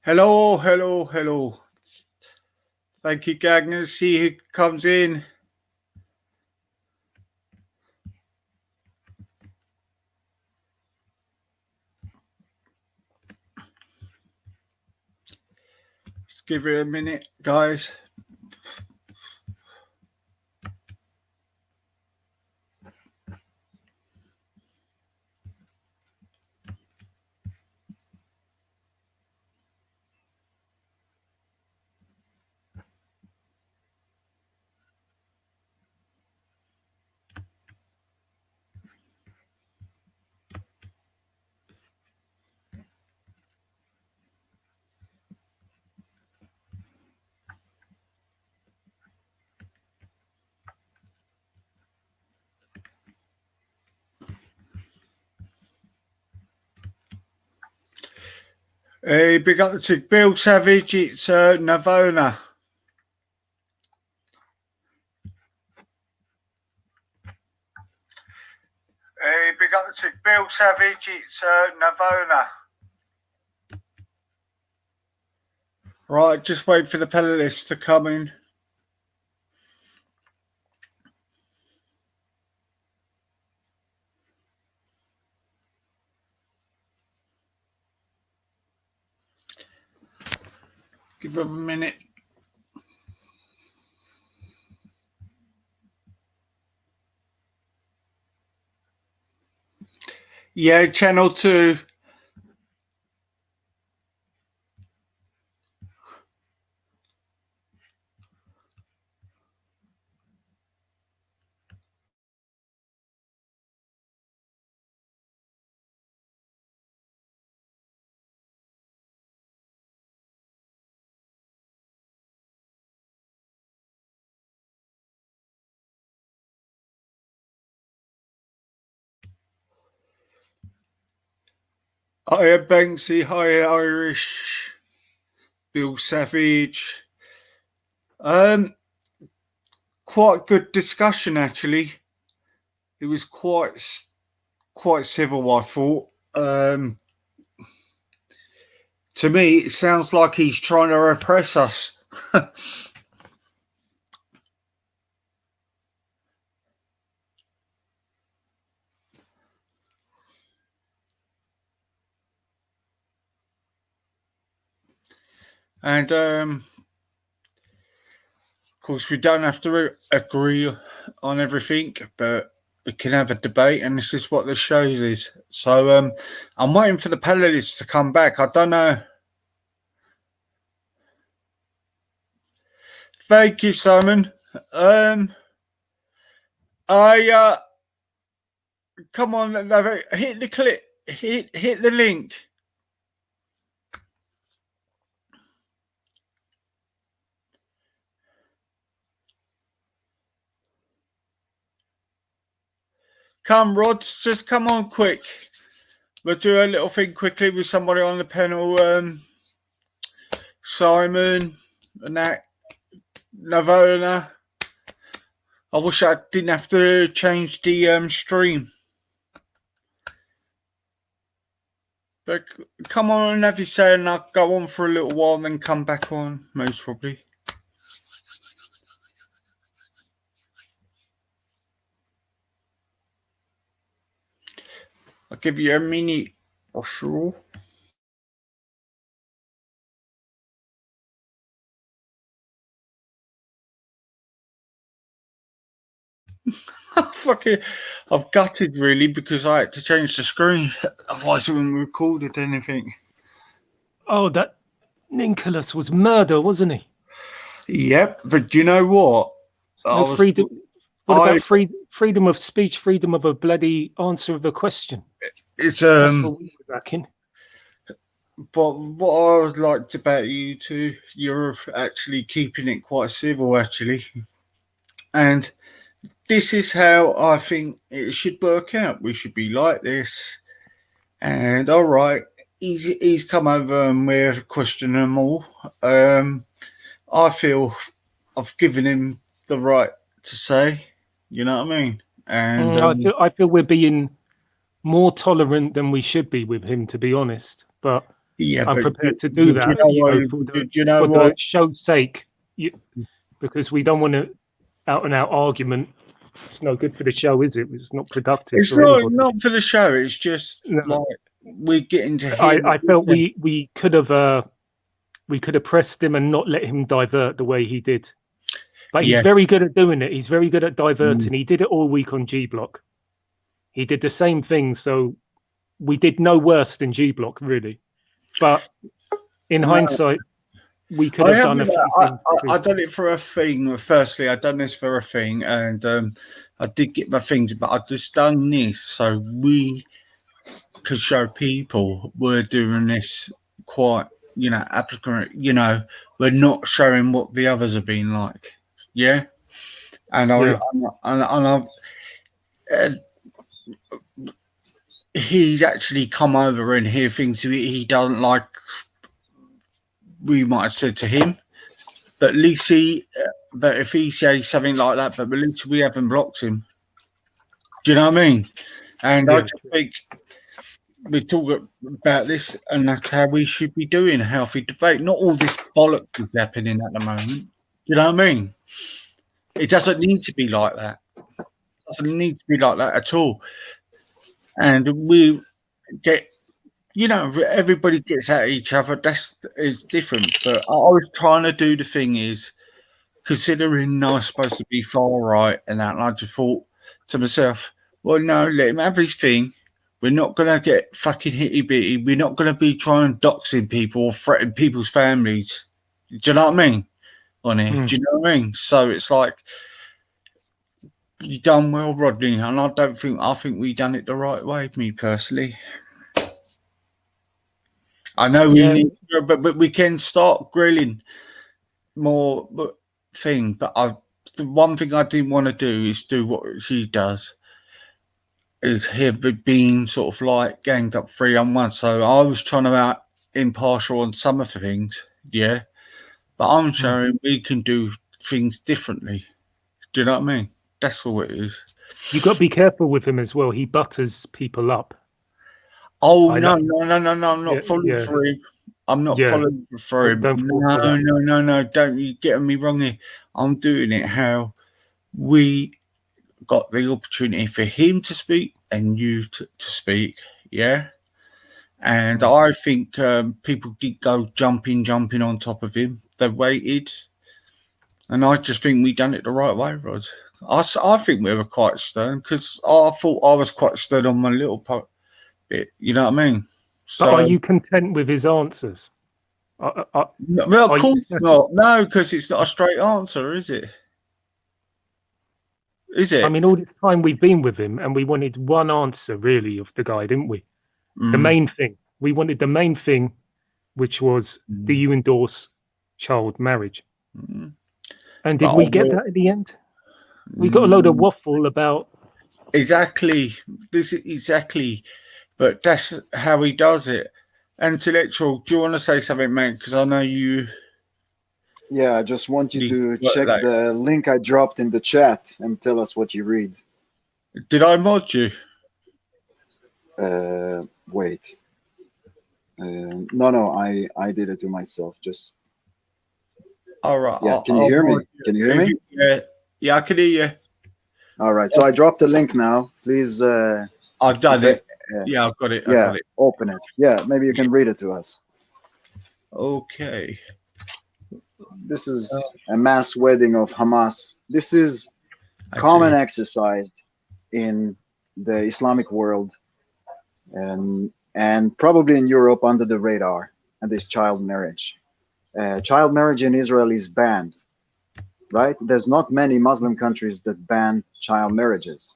Hello, hello, hello. Thank you, Gagner. See who comes in. Just give it a minute, guys. Hey, big up to Bill Savage. It's Navona. Hey, big up to Bill Savage. It's Navona. Right, just wait for the panelists to come in. Give them a minute. Yeah, Channel 2. Hiya, Banksy. Hiya, Irish. Bill Savage. Quite good discussion, actually. It was quite civil, I thought. To me, it sounds like he's trying to repress us. And of course, we don't have to agree on everything, but we can have a debate, and this is what the show is. So I'm waiting for the panelists to come back. I don't know. Thank you, Simon. Come on, hit the clip, hit the link. Come, Rods, just come on quick. We'll do a little thing quickly with somebody on the panel. Simon and that. Navona. I wish I didn't have to change the stream. But come on and have you say, and I'll go on for a little while and then come back on, most probably. I'll give you a minute or so. Fucking, I've gutted really because I had to change the screen. Otherwise, I wouldn't have recorded anything. Oh, that Nicholas was murder, wasn't he? Yep, but you know what? No freedom. What about freedom of speech, freedom of a bloody answer of a question? It's That's what we were lacking. But what I liked about you two, you're actually keeping it quite civil, actually. And this is how I think it should work out. We should be like this. And all right, he's come over and we're questioning them all. I feel I've given him the right to say, you know what I mean? And I feel we're being more tolerant than we should be with him, to be honest. But Yeah, I'm but prepared to do that, do you know for what? the show's sake, because we don't want to out and out argument. It's no good for the show, is it? It's not productive It's for anybody. not for the show. It's just No. like we're getting to hear. I felt we could have pressed him and not let him divert the way he did. But he's very good at doing it. He's very good at diverting. He did it all week on G Block. He did the same thing. So we did no worse than G Block, really. But in hindsight, we could have done a few things. I done it for a thing. Firstly, I done this for a thing, and I did get my things, but I just done this so we could show people we're doing this quite, applicant. We're not showing what the others have been like. Yeah, and he's actually come over and hear things he doesn't like. We might have said to him, but at least but if he says something like that, but at least we haven't blocked him. Do you know what I mean? And I just think we talk about this, and that's how we should be doing a healthy debate. Not all this bollocks is happening at the moment. Do you know what I mean? It doesn't need to be like that. It doesn't need to be like that at all. And we get, everybody gets at each other. It's different. But I was trying to do the thing is, considering I was supposed to be far right and that, and I just thought to myself, well, no, let him have his thing. We're not going to get fucking hitty-bitty. We're not going to be trying doxing people or threatening people's families. Do you know what I mean? On it. Do you know what I mean? So it's like, you done well, Rodney, and I think we done it the right way, me personally. I know we need to, but we can start grilling more thing. But the one thing I didn't want to do is do what she does, is have been sort of like ganged up 3-on-1. So I was trying to out impartial on some of the things, yeah. But I'm showing we can do things differently. Do you know what I mean? That's all it is. You got to be careful with him as well. He butters people up. Oh, no. I'm not following through him. I'm not following through him. No. Don't you get me wrong here. I'm doing it how we got the opportunity for him to speak and you to speak. Yeah. And I think people did go jumping on top of him. They waited. And I just think we done it the right way, Rod. I think we were quite stern because I thought I was quite stern on my little bit. You know what I mean? So, but are you content with his answers? Well, of course not. No, because it's not a straight answer, is it? Is it? I mean, all this time we've been with him and we wanted one answer, really, of the guy, didn't we? The main thing. We wanted the main thing, which was, do you endorse child marriage? And did we get that at the end? We got a load of waffle about... Exactly. But that's how he does it. Intellectual, do you want to say something, mate? Because I know you... Yeah, I just want you to check the link I dropped in the chat and tell us what you read. Did I mod you? Wait. No, I did it to myself. Just. All right. Yeah, can you hear me? Can you hear me? Yeah, I can hear you. All right. So I dropped the link now. Please. I've done it. Yeah, I've got it. Yeah, open it. Yeah, maybe you can read it to us. Okay. This is a mass wedding of Hamas. This is common exercise in the Islamic world, and probably in Europe under the radar. And this child marriage. Child marriage in Israel is banned, right? There's not many Muslim countries that ban child marriages.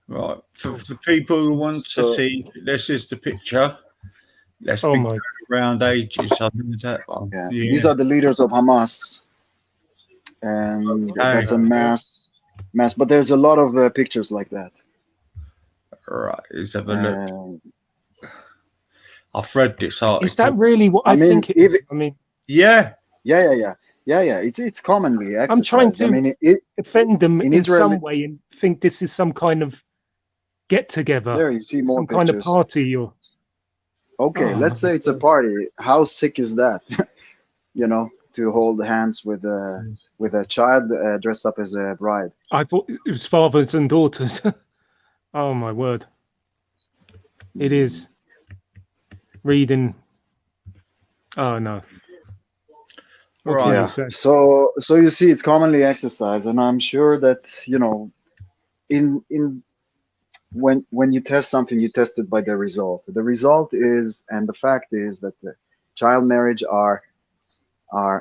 Right. For the people who want to see, this is the picture. Let's be around ages. I know that one. Yeah. These are the leaders of Hamas, and that's a mass. But there's a lot of pictures like that. Right. Let's have a look. I've read this article. Is that really what I think it is? I mean, yeah. It's commonly exercised. I'm trying to defend them in some way and think this is some kind of get together. There you see more some pictures. Kind of party or. Okay, Oh, let's say it's a party. How sick is that? You know, to hold hands with a child dressed up as a bride. I thought it was fathers and daughters. Oh my word! It is reading. Oh no! What can Right. you Yeah. say? So you see, it's commonly exercised, and I'm sure that in when you test something, you test it by the result. The result is, and the fact is that the child marriage are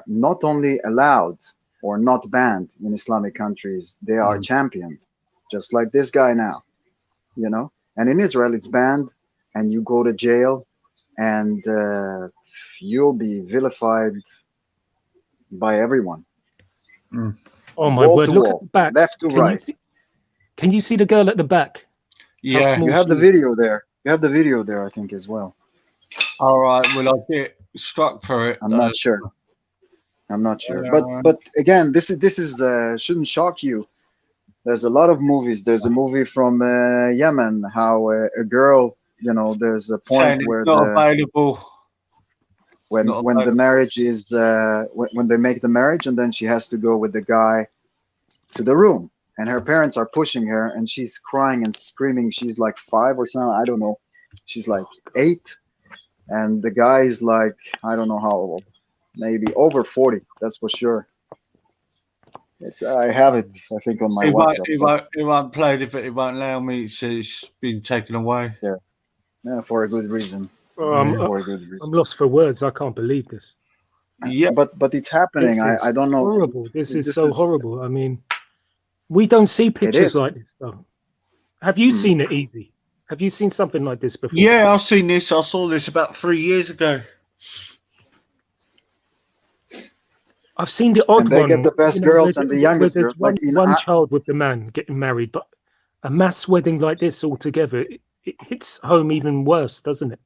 not only allowed or not banned in Islamic countries, they are championed, just like this guy now, you know. And in Israel, it's banned, and you go to jail, and you'll be vilified by everyone, Oh my wall word! to Look at wall, the back. left to Can you right. see? Can you see the girl at the back? How Yeah. small You have she the is. video there. You have the video there, I think, as well. All right. Will I get struck for it? I'm not sure. I'm not sure. Uh, But again, this is shouldn't shock you. There's a lot of movies. There's a movie from Yemen, how a girl, there's a point saying it's where not available. when not when the available. marriage is when they make the marriage, and then she has to go with the guy to the room, and her parents are pushing her, and she's crying and screaming. She's like 5 or something. I don't know. She's like 8, and the guy is like, I don't know how old, maybe over 40. That's for sure. I have it, I think, on my It won't, WhatsApp. it won't, it won't play it if it won't allow me. It's been taken away. Yeah, for a good reason. I'm For a good reason. lost for words. I can't believe this. Yeah. But it's happening. This is I don't know. horrible. This is This so is horrible. I mean, we don't see pictures is. like this though. Have you Hmm. seen it, Easy? Have you seen something like this before? Yeah, I've seen this. I saw this about 3 years ago. I've seen the odd And they one, get the best where, girls and the where youngest there's girls. Like in one child with the man getting married, but a mass wedding like this altogether, it hits home even worse, doesn't it?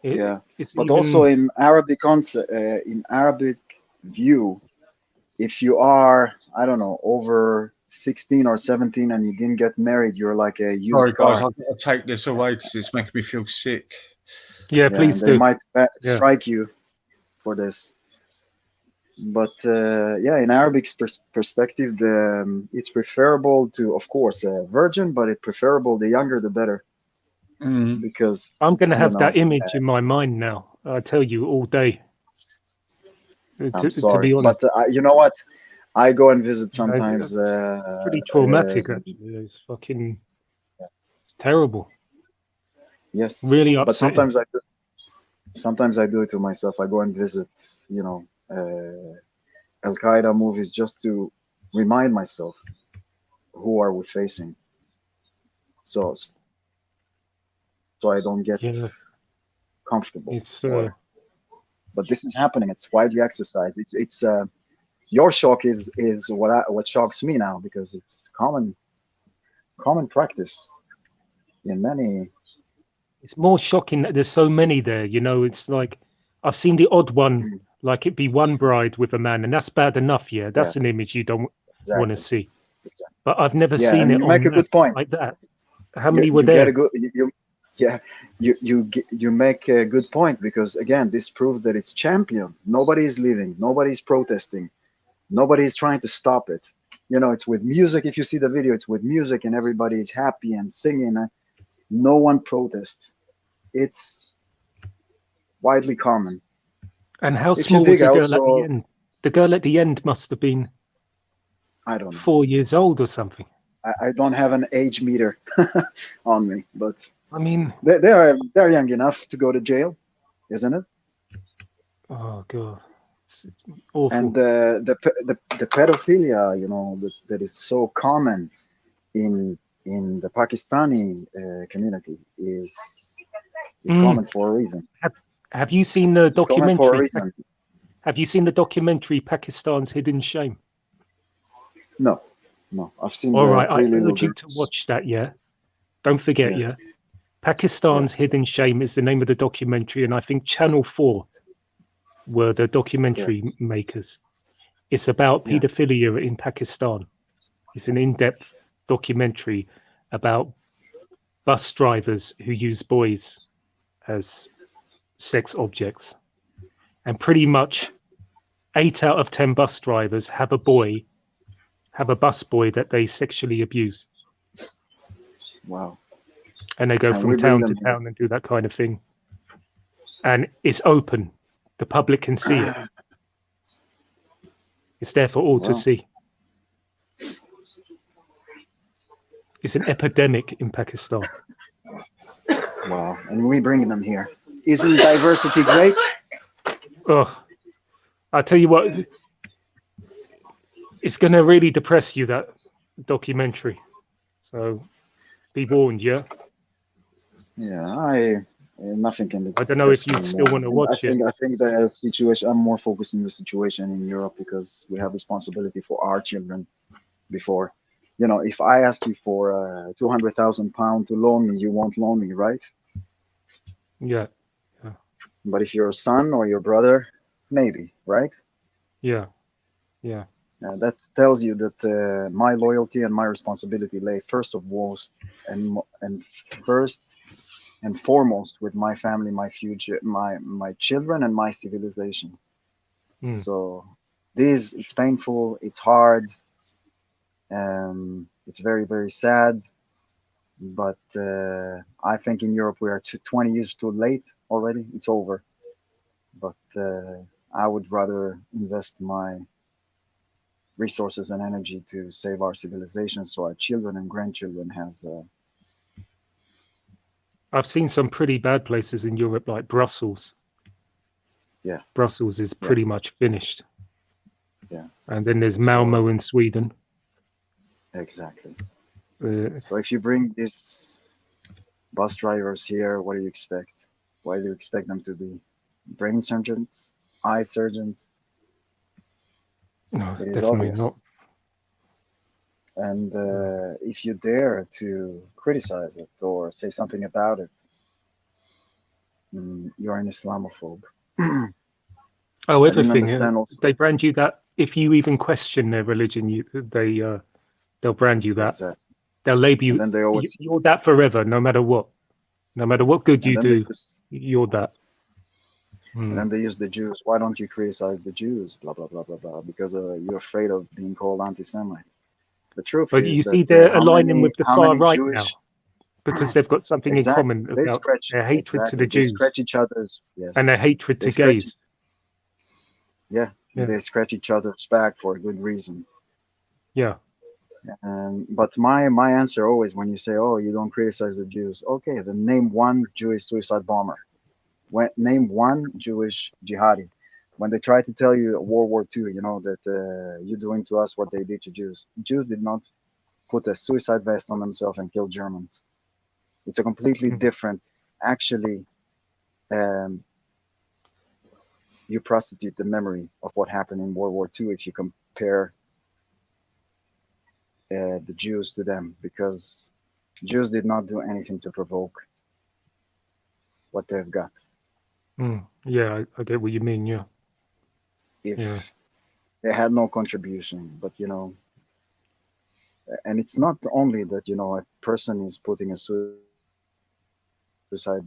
yeah, It's but even, also in Arabic concept, in Arabic view, if you are, I don't know, over 16 or 17 and you didn't get married, you're like a Sorry, used guys. car. I've got to take this away because it's making me feel sick. yeah, Yeah, please and they do. might Yeah. strike you for this. But yeah, in Arabic perspective, it's preferable to, of course, a virgin, but it's preferable the younger the better, Mm. because I'm going to have that image in my mind now. I tell you all day. I'm To sorry, be honest, but you know what? I go and visit you know, sometimes. pretty traumatic actually. It's fucking, it's terrible. Yes, Really but upsetting. sometimes I do it to myself. I go and visit, Al Qaeda movies just to remind myself who are we facing. So I don't get Yeah, comfortable. it's But this is happening. It's widely exercised. It's your shock is what shocks me now, because it's common practice in many. it's more shocking that there's so many there. You know, it's like I've seen the odd one, Mm. like it be one bride with a man, and that's bad enough. Yeah, that's an image you don't want to Exactly. see. Exactly. But I've never Yeah, seen and it you on make a good mass point. like that. How many You, were you get there? a good yeah, you make a good point, because again, this proves that it's championed. Nobody is leaving. Nobody's protesting. Nobody is trying to stop it. It's with music. If you see the video, it's with music, and everybody is happy and singing. No one protests. It's widely common. And how If you small was dig the girl at the also, end? The girl at the end must have been I don't know. 4 years old or something. I don't have an age meter on me, but I mean, they're young enough to go to jail, isn't it? oh god, it's awful. And the pedophilia, that is so common in the Pakistani community is common for a reason. Have you seen the It's common for a documentary? reason. Have you seen the documentary Pakistan's Hidden Shame? No, I've seen All the right, I Three Little urge you to Girls. watch that. Yeah, don't forget. Yeah. Yeah, Pakistan's Hidden Shame is the name of the documentary, and I think Channel 4 were the documentary makers. It's about Yeah. paedophilia in Pakistan. It's an in-depth documentary about bus drivers who use boys as sex objects, and pretty much 8 out of 10 bus drivers have a bus boy that they sexually abuse, Wow. and they go And from we bring town to them here. town and do that kind of thing. And it's open; the public can see it. It's there for all to Wow. see. It's an epidemic in Pakistan. Wow. And we bring them here. Isn't diversity great? Oh, I tell you what, it's going to really depress you, that documentary. So be warned, yeah. Yeah, nothing can be. I don't know if you'd still want to watch it. I think the situation. I'm more focused on the situation in Europe because we have responsibility for our children. Before, if I ask you for £200,000 to loan me, you won't loan me, right? Yeah, But if you're a son or your brother, maybe, right? yeah. That tells you that my loyalty and my responsibility lay first of all, and first and foremost with my family, my future, my children, and my civilization. Mm. So it's painful, it's hard, it's very, very sad. But I think in Europe we are 20 years too late already. It's over. But I would rather invest my resources and energy to save our civilization, so our children and grandchildren has. I've seen some pretty bad places in Europe, like Brussels. Yeah. Brussels is pretty much finished. Yeah. And then there's Malmo in Sweden. Exactly. Uh, So if you bring these bus drivers here, what do you expect? Why do you expect them to be brain surgeons, eye surgeons? no, It is definitely obvious. not. And if you dare to criticize it or say something about it, you're an Islamophobe. Oh, I didn't everything. understand also. They brand you that. If you even question their religion, they'll brand you that. Exactly. They'll label you. And then they always, You're that forever, no matter what. No matter what good you and then they do, use, you're that. and then they use the Jews. Why don't you criticize the Jews? Blah blah blah blah blah. Because you're afraid of being called anti-Semite. The truth But is you that see, they're aligning with the how far many right Jewish now because they've got something in exactly common they about scratch their hatred to exactly the they Jews scratch each other's yes and their hatred they to scratch gays. yeah, Yeah. they scratch each other's back for a good reason. Yeah. But my answer always when you say, oh, you don't criticize the Jews, okay, then name one Jewish suicide bomber. Name one Jewish jihadi. When they try to tell you World War II, that you're doing to us what they did to Jews. Jews did not put a suicide vest on themselves and kill Germans. It's a completely different. Actually, you prostitute the memory of what happened in World War II if you compare the Jews to them, because Jews did not do anything to provoke what they've got. Yeah, I get what you mean. Yeah. If they had no contribution, but and it's not only that a person is putting a suicide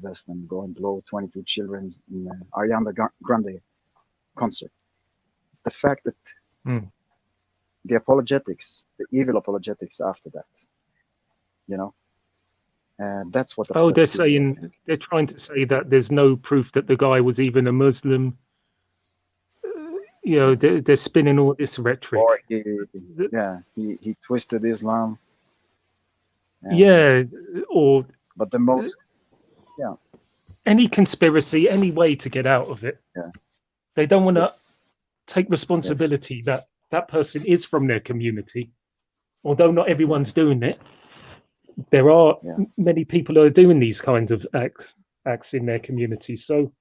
vest and go and blow 22 children in Ariana Grande concert. It's the fact that the apologetics, the evil apologetics after that, and that's what upsets they're people, saying they're trying to say that there's no proof that the guy was even a Muslim. They're spinning all this rhetoric. Or he twisted Islam. Or but the most any conspiracy, any way to get out of it. Yeah. They don't want to take responsibility that that person is from their community. Although not everyone's doing it, there are many people who are doing these kinds of acts in their community. So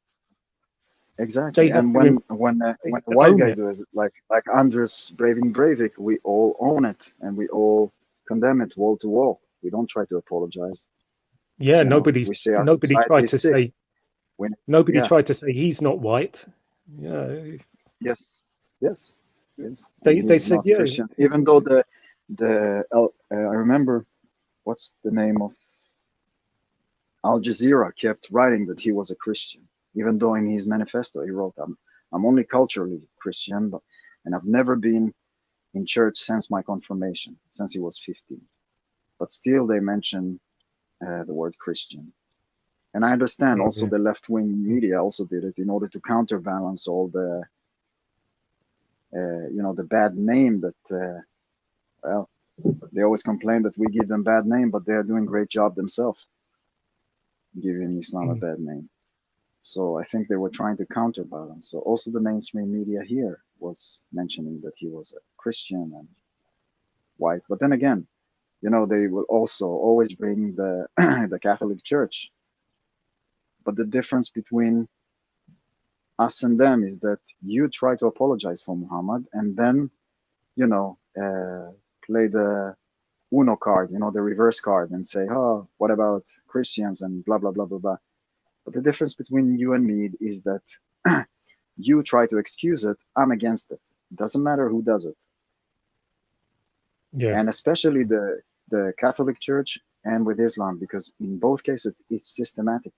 exactly, and when the white guy does it, like Andres Breivik, we all own it and we all condemn it wall to wall. We don't try to apologize. Yeah, nobody tried to say. Nobody tried to say he's not white. Yeah. Yes. They said Christian. Even though I remember what's the name of Al Jazeera kept writing that he was a Christian, even though in his manifesto he wrote, I'm only culturally Christian, and I've never been in church since my confirmation, since he was 15. But still, they mention the word Christian. And I understand also the left-wing media also did it in order to counterbalance all the, the bad name that, well, they always complain that we give them bad name, but they're doing a great job themselves, giving Islam a bad name. So I think they were trying to counterbalance. So also the mainstream media here was mentioning that he was a Christian and white. But then again, they will also always bring the the Catholic Church. But the difference between us and them is that you try to apologize for Muhammad and then, play the Uno card, the reverse card, and say, oh, what about Christians and blah, blah, blah, blah, blah. But the difference between you and me is that you try to excuse it, I'm against it. It doesn't matter who does it. Yeah. And especially the Catholic Church and with Islam, because in both cases, it's systematic.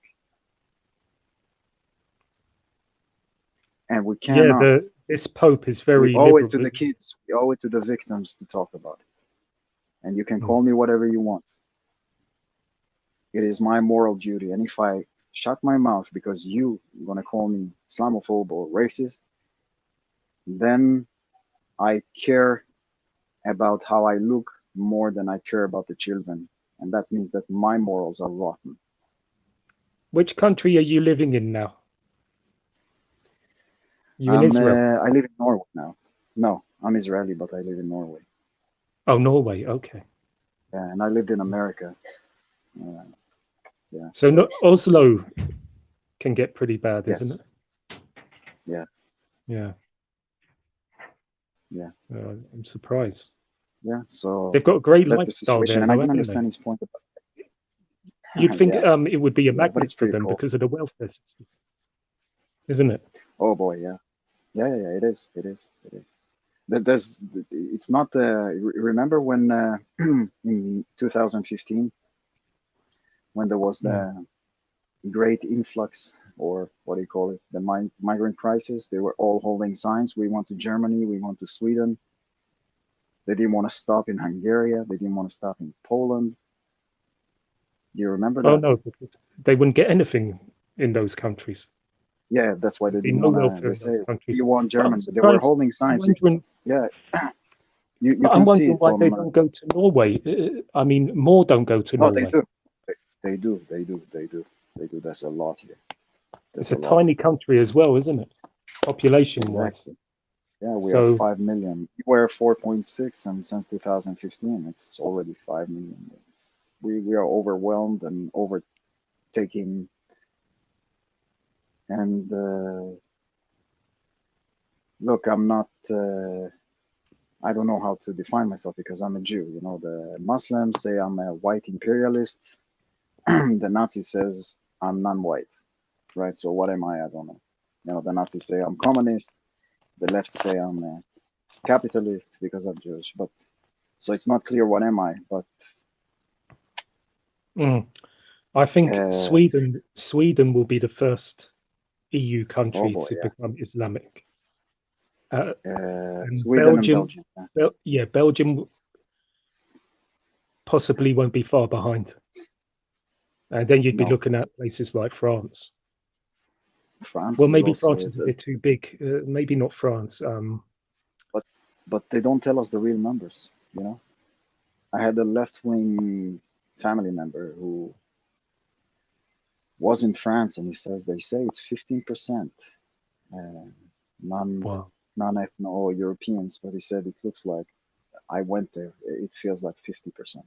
And we cannot. Yeah, this Pope is very We owe liberal. it to the kids. We owe it to the victims to talk about it. And you can call me whatever you want. It is my moral duty. And if I shut my mouth because you're going to call me Islamophobe or racist, then I care about how I look more than I care about the children. And that means that my morals are rotten. Which country are you living in now? You in Israel? I live in Norway now. No, I'm Israeli, but I live in Norway. Oh, Norway. Okay. Yeah, and I lived in America. Yeah. So Oslo can get pretty bad, Yes. isn't it? Yeah. Yeah. Yeah. I'm surprised. Yeah. So they've got a great that's the lifestyle situation, there, and I can haven't understand they? his point about. You'd think it would be a but magnet it's for pretty them cool. because of the welfare system, isn't it? Oh boy, yeah. It is. There's. It's not. Remember when in 2015 when there was the great influx, or what do you call it, the migrant crisis? They were all holding signs. We want to Germany. We want to Sweden. They didn't want to stop in Hungary. They didn't want to stop in Poland. Do you remember that? Oh no, they wouldn't get anything in those countries. Yeah, that's why they didn't no want to. They say you want Germany. They were holding signs. Yeah. You I'm can see wondering why they don't go to Norway. I mean, more don't go to Norway. They do. There's a lot here. It's a tiny country as well, isn't it? Population-wise. Exactly. Yeah, we are 5 million. We're 4.6, and since 2015, it's already 5 million. We are overwhelmed and overtaking. And look, I'm not. I don't know how to define myself because I'm a Jew. The Muslims say I'm a white imperialist. The Nazi says I'm non-white, right? So what am I? I don't know. The Nazis say I'm communist. The left say I'm a capitalist because I'm Jewish. But so it's not clear what am I. But I think Sweden will be the first EU country to become Islamic. Sweden and Belgium. Belgium possibly won't be far behind. And then you'd be looking at places like France. Well, maybe France is a bit too big. Maybe not France. But they don't tell us the real numbers. I had a left-wing family member who was in France, and he says they say it's 15% non-ethno Europeans, but he said it looks like I went there. It feels like 50%.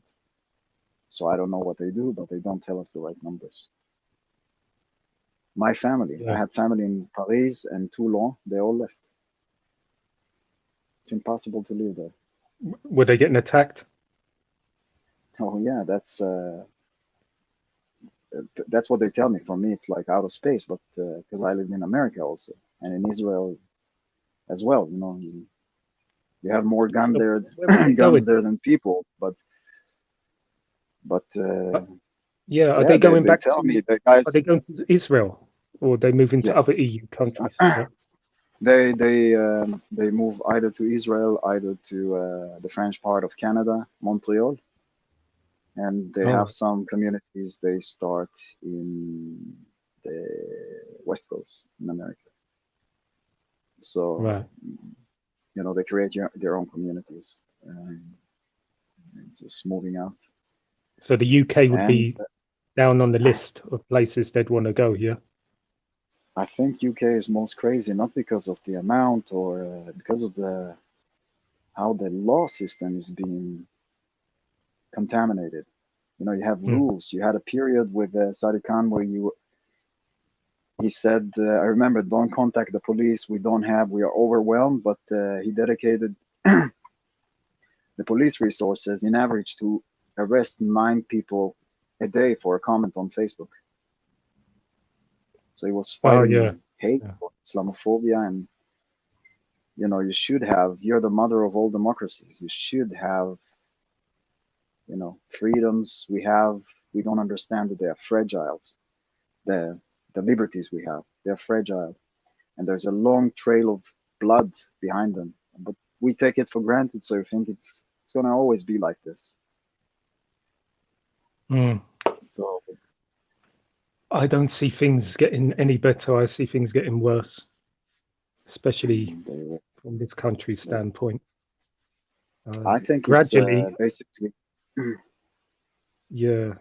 So I don't know what they do, but they don't tell us the right numbers. My family, I had family in Paris and Toulon. They all left. It's impossible to live there. Were they getting attacked? Oh yeah, that's what they tell me. For me, it's like outer space, but because I lived in America also and in Israel as well. You have more guns there than people, but Yeah, are Yeah, they going they back tell to? me the Are they guys. going to Israel, or are they moving to other Yes, EU countries? Yeah. they move either to Israel, either to the French part of Canada, Montreal, and they have Oh, some communities they start in the West Coast in America. So right. they create their own communities, and just moving out. So the UK would And be down on the list of places they'd want to go. Yeah. I think UK is most crazy, not because of the amount or because of the how the law system is being contaminated. You have Mm. rules. You had a period with Sadiq Khan where he said, I remember, don't contact the police. We are overwhelmed. But he dedicated the police resources in average to arrest 9 people a day for a comment on Facebook. So he was Oh, yeah. fighting hate, Yeah. Islamophobia, and you're the mother of all democracies. You should have, freedoms we don't understand that they are fragile. The liberties we have, they're fragile. And there's a long trail of blood behind them. But we take it for granted, so we think it's gonna always be like this. Mm. So I don't see things getting any better. I see things getting worse, especially they, from this country's standpoint. I think it's Gradually, basically. yeah.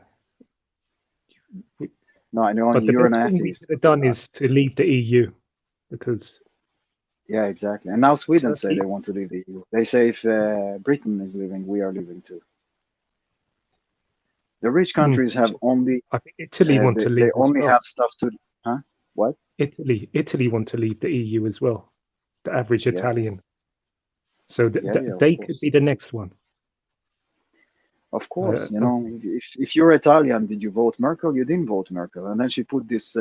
No, I know But the you're an best thing we atheist. could have But, done is to leave the EU, because yeah, exactly. And now Sweden say Turkey, they want to leave the EU. They say if Britain is leaving, we are leaving too. The rich mm, countries have only I think Italy want to they leave as only well. have stuff to. Huh? What? Italy want to leave the EU as well. The average Yes. Italian. So Yeah, of they could be course. the next one. Of I course, don't think. if you're Italian, did you vote Merkel? You didn't vote Merkel, and then she put this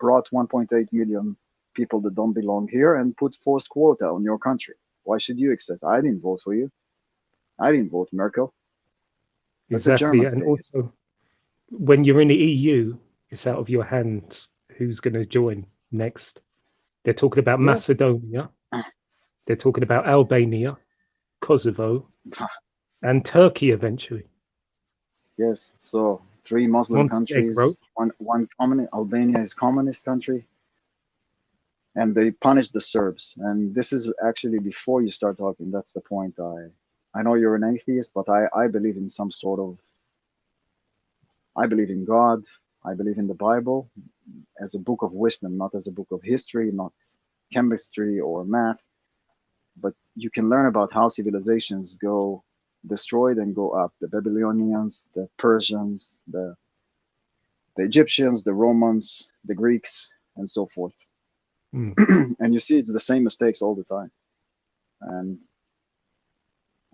brought 1.8 million people that don't belong here and put forced quota on your country. Why should you accept? I didn't vote for you. I didn't vote Merkel. Let the Exactly. Germans And take it. also, when you're in the EU, it's out of your hands who's going to join next. They're talking about Yeah, Macedonia. They're talking about Albania, Kosovo, and Turkey eventually. yes. So 3 Muslim Montenegro. countries, one communist. Albania is communist country, and they punished the Serbs. And this is actually before you start talking. That's the point. I know you're an atheist, but I believe in some sort of. I believe in God. I believe in the Bible as a book of wisdom, not as a book of history, not chemistry or math. But you can learn about how civilizations go destroyed and go up. The Babylonians, the Persians, the Egyptians, the Romans, the Greeks, and so forth. Mm. And you see, it's the same mistakes all the time. And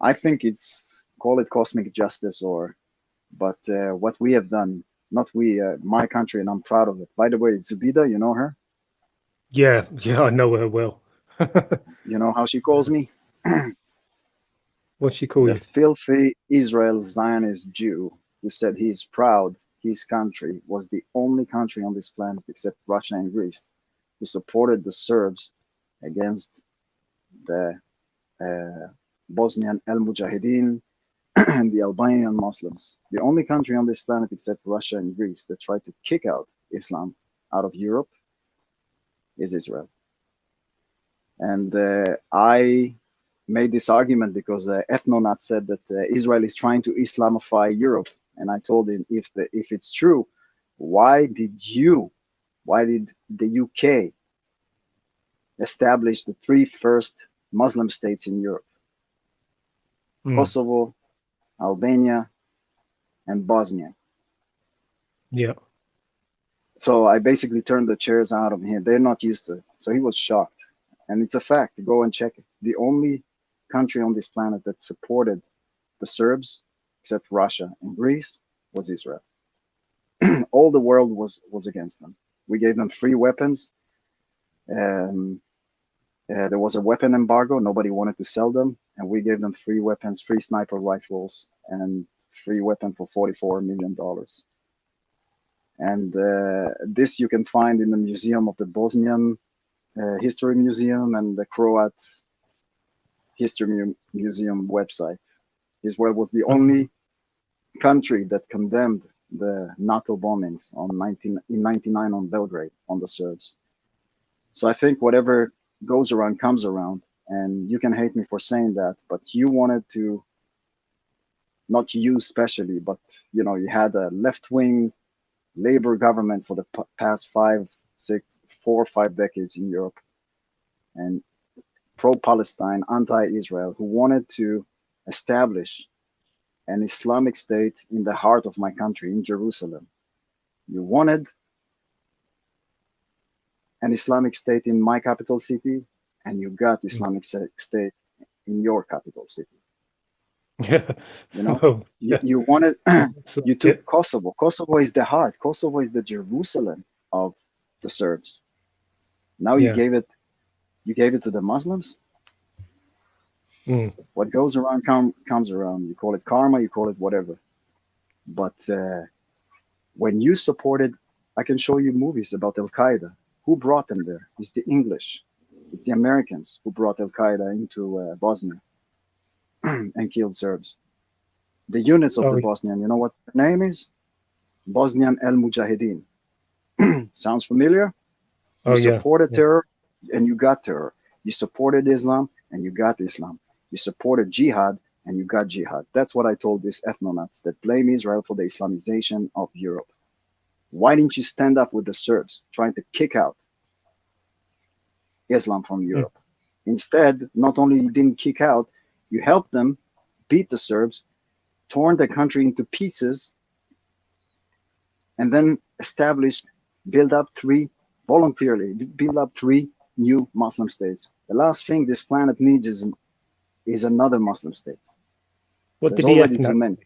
I think it's call it cosmic justice, but what we have done, not we, my country, and I'm proud of it. By the way, Zubida, you know her? Yeah, I know her well. You know how she calls me? What's she call The you? filthy Israel Zionist Jew who said he is proud his country was the only country on this planet except Russia and Greece who supported the Serbs against the Bosnian El Mujahideen and the Albanian Muslims. The only country on this planet except Russia and Greece that tried to kick out Islam out of Europe is Israel. And I made this argument because Ethnonat said that Israel is trying to Islamify Europe, and I told him if it's true, why did the UK establish the 3 first Muslim states in Europe? Mm. Kosovo, Albania, and Bosnia. Yeah. So I basically turned the chairs out of him. They're not used to it. So he was shocked. And it's a fact. Go and check it. The only country on this planet that supported the Serbs, except Russia and Greece, was Israel. All the world was against them. We gave them free weapons. There was a weapon embargo. Nobody wanted to sell them. And we gave them free weapons, free sniper rifles, and free weapon for $44 million. And this you can find in the museum of the Bosnian History Museum and the Croat History Museum website. Israel was the only country that condemned the NATO bombings in 99 on Belgrade, on the Serbs. So I think whatever goes around comes around, and you can hate me for saying that, but you wanted to, not you especially, but you know, you had a left-wing labor government for the past 4 or 5 decades in Europe, and pro-Palestine, anti-Israel, who wanted to establish an Islamic state in the heart of my country, in Jerusalem. You wanted an Islamic state in my capital city, and you got Islamic state in your capital city. Yeah. You know, Oh, yeah. you wanted, So, you took Kosovo. Kosovo is the heart. Kosovo is the Jerusalem of the Serbs. Now you Yeah. gave it to the Muslims. Mm. What goes around comes around. You call it karma, you call it whatever. But when you supported, I can show you movies about Al Qaeda. Who brought them there? It's the English. It's the Americans who brought Al Qaeda into Bosnia and killed Serbs. The units of the Bosnian, you know what their name is? Bosnian El Mujahideen. Sounds familiar? You supported terror and you got terror. You supported Islam and you got Islam. You supported jihad and you got jihad. That's what I told these ethno-nuts that blame Israel for the Islamization of Europe. Why didn't you stand up with the Serbs trying to kick out Islam from Europe? Instead, not only you didn't kick out, you helped them beat the Serbs, torn the country into pieces, and then build up three new Muslim states. The last thing this planet needs is another Muslim state. What There's did he already too many.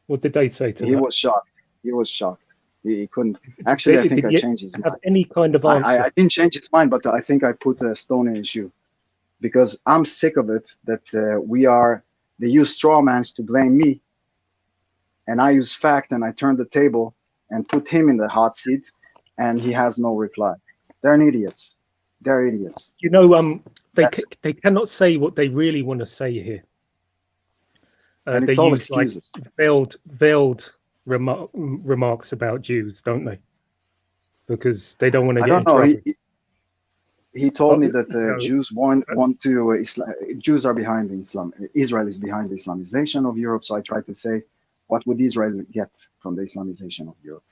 What did they say to He that? was shocked. He was shocked. He couldn't. Actually, I think I changed his mind. Have any kind of answer? I didn't change his mind, but I think I put a stone in his shoe because I'm sick of it that they use straw mans to blame me, and I use fact and I turn the table and put him in the hot seat, and he has no reply. They're idiots. They're idiots. You know, they cannot say what they really want to say here. And they it's all use excuses. Like veiled remarks about Jews, don't they? Because they don't want to get in trouble. He told me that Jews want to Jews are behind Islam. Israel is behind the Islamization of Europe. So I tried to say, what would Israel get from the Islamization of Europe?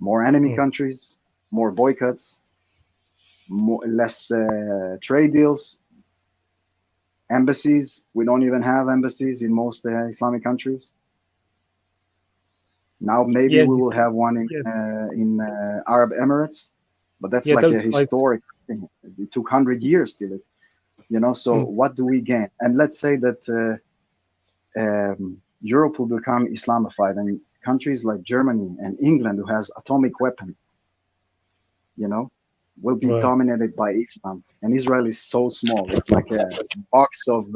More enemy countries, more boycotts, less trade deals, embassies. We don't even have embassies in most Islamic countries. Now maybe we will have one in Arab Emirates, but that's like a historic thing. It took 100 years till it, you know. So what do we gain? And let's say that Europe will become Islamified, and countries like Germany and England, who has atomic weapon, you know, will be dominated by Islam. And Israel is so small; it's like a box of,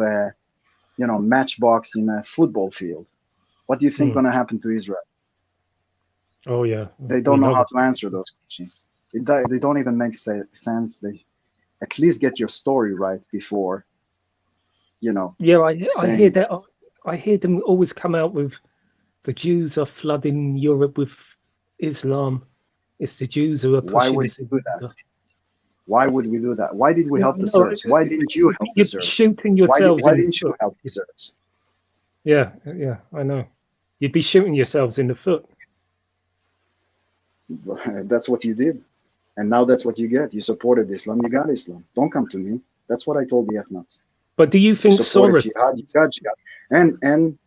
matchbox in a football field. What do you think going to happen to Israel? Oh yeah, they don't know how to answer those questions. They don't even make sense. They at least get your story right before, you know. Yeah, I hear that. I hear them always come out with the Jews are flooding Europe with Islam. It's the Jews who are pushing. Why would we do that? Why would we do that? Why did we help the Serbs? Why didn't you help the Serbs? Shooting yourselves. Why didn't you help the Serbs? Yeah, I know. You'd be shooting yourselves in the foot. That's what you did, and now that's what you get. You supported Islam, you got Islam. Don't come to me. That's what I told the ethnots. But do you think Soros? Jihad, you got jihad. And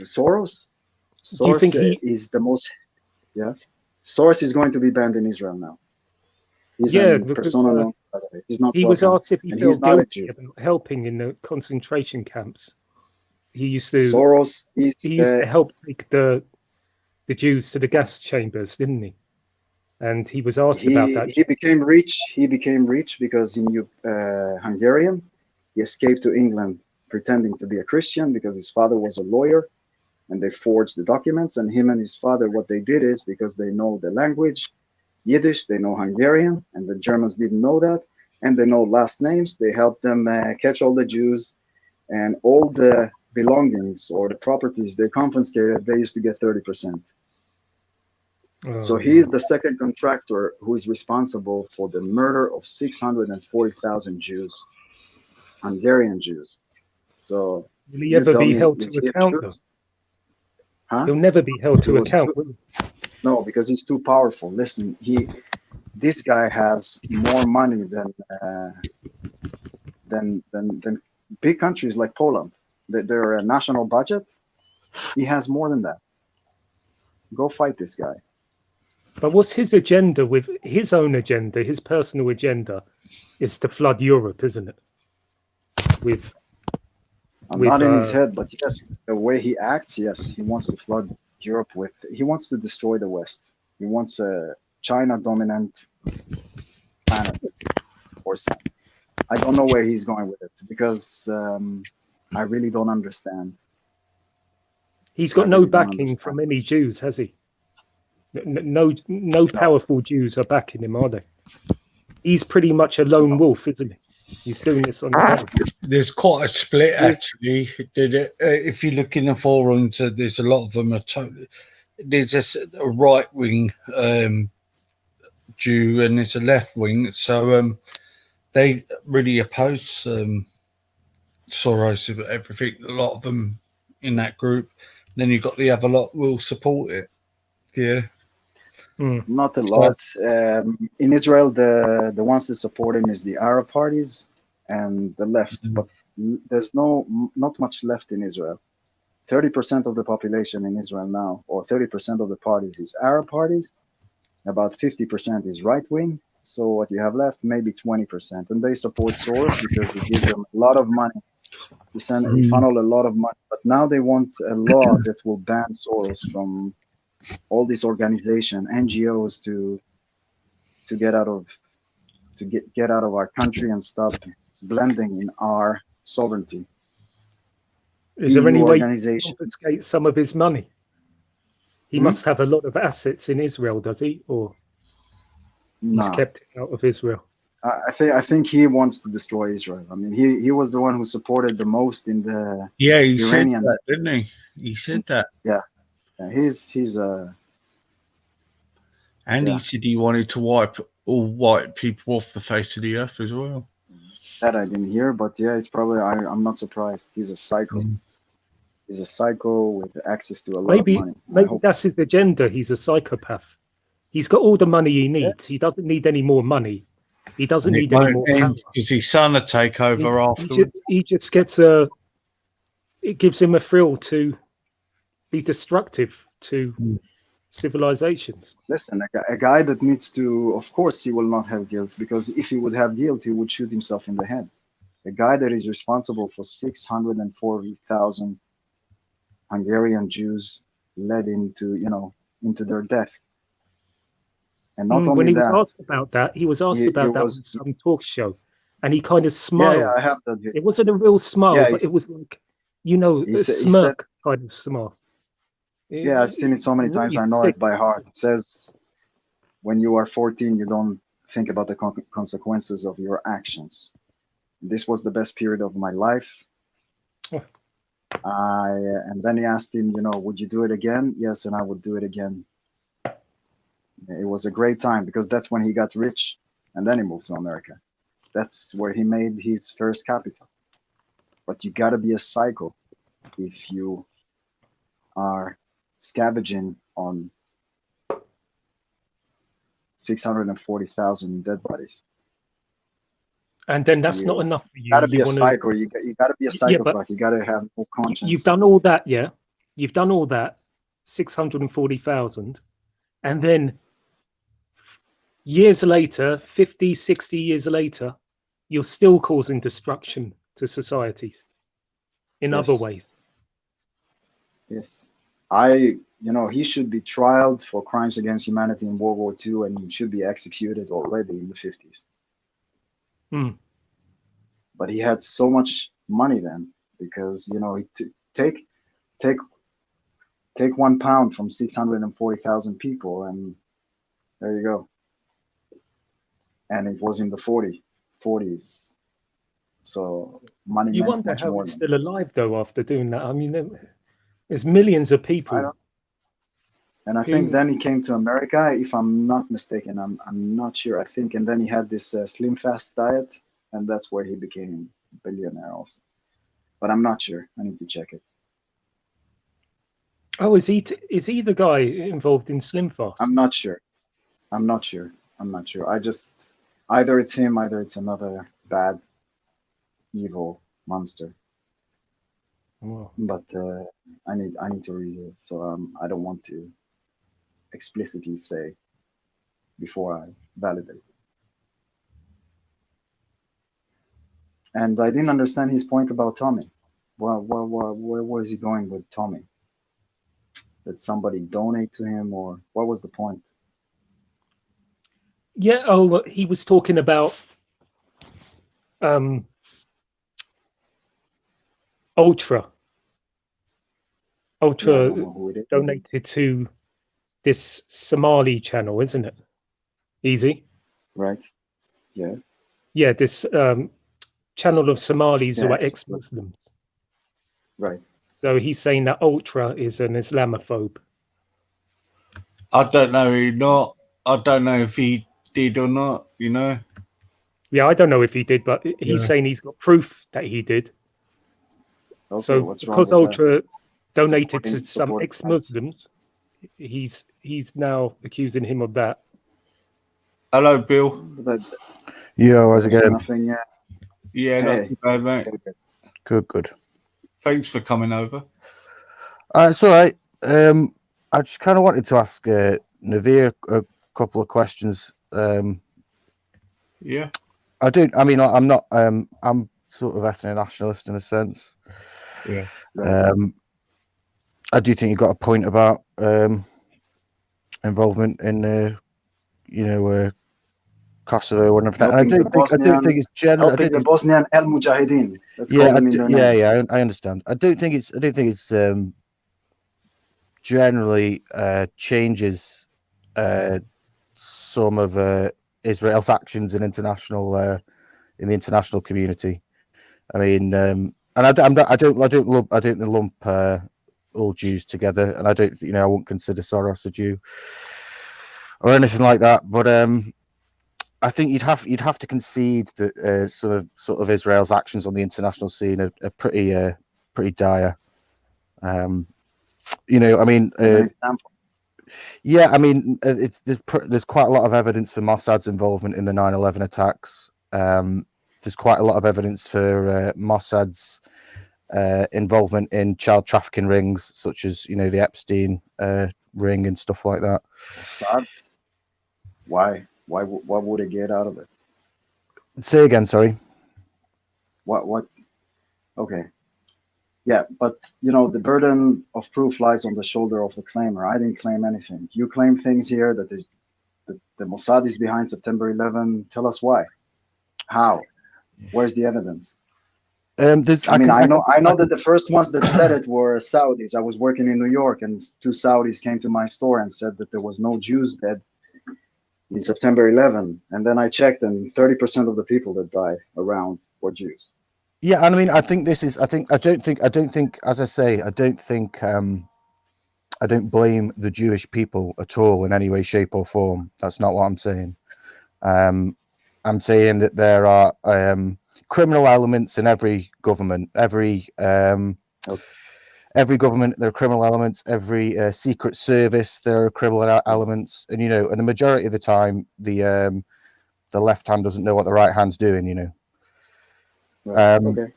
Soros is the most. Yeah, Soros is going to be banned in Israel now. He's persona non grata. He's not. He was asked if he felt guilty about helping in the concentration camps. He used to. Soros is. He used to help take the Jews to the gas chambers, didn't he? And he was asked about that. He became rich. He became rich because he knew Hungarian. He escaped to England pretending to be a Christian because his father was a lawyer. and they forged the documents. And him and his father, what they did is, because they know the language, Yiddish, they know Hungarian, and the Germans didn't know that, and they know last names. They helped them catch all the Jews, and all the belongings or the properties they confiscated, they used to get 30%. So he is the second contractor who is responsible for the murder of 640,000 Jews, Hungarian Jews. So Will he you ever tell be me, held is to he a account, Jew? though? Huh? He'll never be held He to was account. too- No, because he's too powerful. Listen, this guy has more money than big countries like Poland. Their national budget, he has more than that. Go fight this guy. But what's his agenda? With his own agenda, his personal agenda, is to flood Europe, isn't it? I'm With not in his head, but yes, the way he acts, yes, he wants to flood Europe with. He wants to destroy the West. He wants a China dominant planet or something. I don't know where he's going with it because I really don't understand. he's got I no really don't backing understand. from any Jews, has he? No powerful Jews are backing him, are they? He's pretty much a lone wolf, isn't he? He's doing this on his own. There's quite a split He's- actually. If you look in the forums, there's a lot of them are totally. There's just a right wing Jew and there's a left wing. So they really oppose Soros with everything. A lot of them in that group. Then you've got the other lot will support it. Yeah. Not a lot. In Israel, the ones that support him is the Arab parties and the left, but there's not much left in Israel. 30% of the population in Israel now, or 30% of the parties is Arab parties. About 50% is right wing. So what you have left, maybe 20%, and they support Soros because it gives them a lot of money. He funnel a lot of money, but now they want a law that will ban Soros from all these organizations, NGOs, to get out of our country and stop blending in our sovereignty. Is there EU any way to organizations. confiscate some of his money? He must have a lot of assets in Israel, does he? Or he's No, kept it out of Israel? I think he wants to destroy Israel. I mean, he was the one who supported the most in the Yeah, he Iranian. said that, didn't he? He said that. Yeah, he's a. And he said he wanted to wipe all white people off the face of the earth as well. That I didn't hear, but yeah, it's probably. I'm not surprised. He's a psycho. He's a psycho with access to a lot of money. Maybe that's his agenda. He's a psychopath. He's got all the money he needs. He doesn't need any more money. He doesn't need any more power. Because his son will take over afterwards. He just gets it gives him a thrill to be destructive to civilizations. Listen, a guy that needs to, of course, he will not have guilt, because if he would have guilt, he would shoot himself in the head. A guy that is responsible for 640,000 Hungarian Jews led into their death. And not only when he that, was asked about that, he was asked about that on some talk show, and he kind of smiled. Yeah, I have that video. It wasn't a real smile, but it was like, a smirk kind of smile. Yeah, I've seen it so many times. I know it by heart. It says, when you are 14, you don't think about the consequences of your actions. This was the best period of my life. And then he asked him, would you do it again? Yes, and I would do it again. It was a great time because that's when he got rich, and then he moved to America. That's where he made his first capital. But you got to be a psycho if you are scavenging on 640,000 dead bodies. And then that's not enough for you. You got to be a psycho. You got to be a psychopath. You got to have no conscience. You've done all that, yeah? You've done all that, 640,000. And then years later, 50, 60 years later, you're still causing destruction to societies in other ways. Yes. He should be trialed for crimes against humanity in World War II, and he should be executed already in the 50s. But he had so much money then, because, take take 1 pound from 640,000 people, and there you go. And it was in the 40s. So money You meant wonder much how more he's than still alive though after doing that. I mean, there's millions of I people don't. And I think who. then he came to America, if I'm not mistaken. I'm not sure. I think, and then he had this slim fast diet, and that's where he became a billionaire also. But I'm not sure. I need to check it. Oh, is he the guy involved in Slim Fast? I'm not sure. I'm not sure. I just either it's him, either it's another bad, evil monster. Wow. But I need to read it, so I don't want to explicitly say before I validate it. And I didn't understand his point about Tommy. Where was he going with Tommy? Did somebody donate to him, or what was the point? Yeah. Oh, he was talking about Ultra. Yeah, I Ultra don't know who it is. donated to this Somali channel, isn't it? Easy. Right? Yeah. Yeah, this channel of Somalis who Yeah. are ex-Muslims. Right. So he's saying that Ultra is an Islamophobe. I don't know. I don't know if he did or not. You know. Yeah, I don't know if he did, but he's Yeah. saying he's got proof that he did. Okay. So What's wrong because with Ultra donated to some supporting ex-Muslims, he's now accusing him of that. Hello, Bill. But Yo, how's it there's going? nothing. Yeah, not Hey. too bad, mate. Good. Thanks for coming over. It's all right. I just kind of wanted to ask Navir a couple of questions. Yeah. I'm not. I'm sort of ethno-nationalist in a sense. Yeah. I do think you got a point about involvement in, Kosovo and everything. And I don't think it's general. Helping the Bosnian El Mujahideen. Let's call them in their name. I understand. I don't think it's generally changes some of Israel's actions in the international community. I mean, and I don't lump all Jews together, and I don't, I won't consider Soros a Jew or anything like that. But I think you'd have to concede that sort of Israel's actions on the international scene are pretty dire. I mean, yeah, I mean, there's quite a lot of evidence for Mossad's involvement in the 9/11 attacks. There's quite a lot of evidence for Mossad's involvement in child trafficking rings, such as the Epstein ring and stuff like that. Mossad? Why? What would it get out of it? Say again, sorry. What? Okay. Yeah, but the burden of proof lies on the shoulder of the claimer. I didn't claim anything. You claim things here that the Mossad is behind September 11. Tell us why. How? Where's the evidence? I know that the first ones that said it were Saudis. I was working in New York, and 2 Saudis came to my store and said that there was no Jews dead in September 11. And then I checked, and 30% of the people that died around were Jews. Yeah, and I mean, I don't think, as I say, I don't blame the Jewish people at all in any way, shape, or form. That's not what I'm saying. I'm saying that there are criminal elements in every government. Every government, there are criminal elements. Every secret service, there are criminal elements. And and the majority of the time, the left hand doesn't know what the right hand's doing. Right. Okay.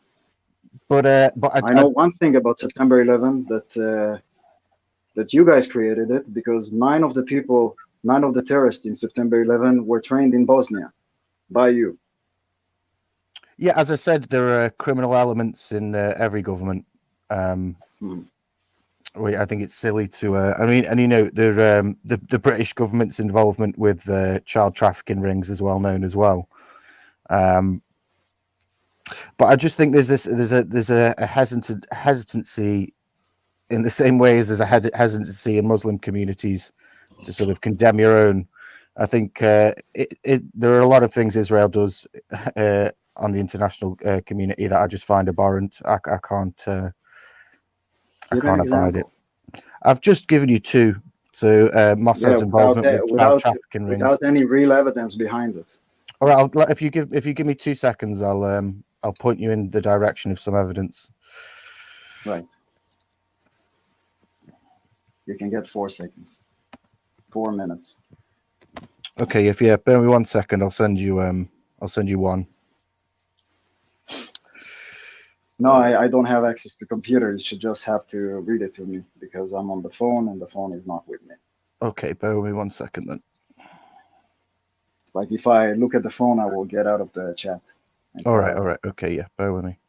But I know one thing about September 11 that you guys created it, because 9 of the terrorists in September 11 were trained in Bosnia by you. Yeah, as I said, there are criminal elements in every government. I think it's silly to. The British government's involvement with child trafficking rings is well known as well. But I just think there's a hesitancy in the same way as there's a hesitancy in Muslim communities to sort of condemn your own. I think there are a lot of things Israel does on the international community that I just find abhorrent. I can't abide it. I've just given you two. So Mossad's involvement with child trafficking rings, without any real evidence behind it. All right, if you give me 2 seconds, I'll point you in the direction of some evidence. Right. You can get 4 seconds. 4 minutes. Okay, bear me 1 second. I'll send you one. No, I don't have access to computer. You should just have to read it to me because I'm on the phone and the phone is not with me. Okay, bear with me 1 second then. Like if I look at the phone, I will get out of the chat. All right. Okay, yeah, bear with me.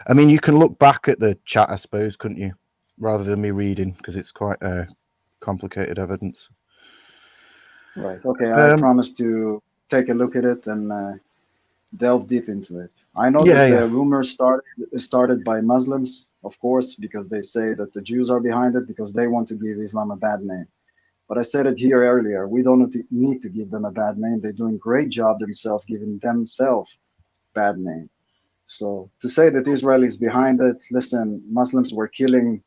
I mean, you can look back at the chat, I suppose, couldn't you? Rather than me reading, because it's quite complicated evidence. Right. Okay, I promise to take a look at it and delve deep into it. I know that the rumors started by Muslims, of course, because they say that the Jews are behind it because they want to give Islam a bad name. But I said it here earlier, we don't need to give them a bad name. They're doing a great job themselves, giving themselves bad name. So to say that Israel is behind it, listen, Muslims were killing.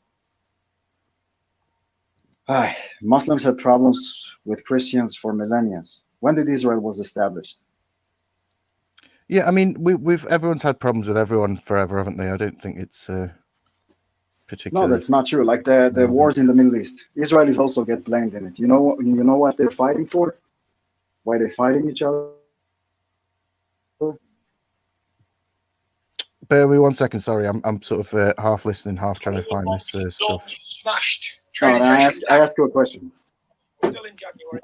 Muslims had problems with Christians for millennia. When did Israel was established? Yeah, I mean, everyone's had problems with everyone forever, haven't they? I don't think it's particularly. No, that's not true. Like the wars in the Middle East, Israelis also get blamed in it. You know what they're fighting for? Why they're fighting each other? Bear with me 1 second. Sorry, I'm sort of half listening, half trying to find this stuff. Smashed. I ask you a question.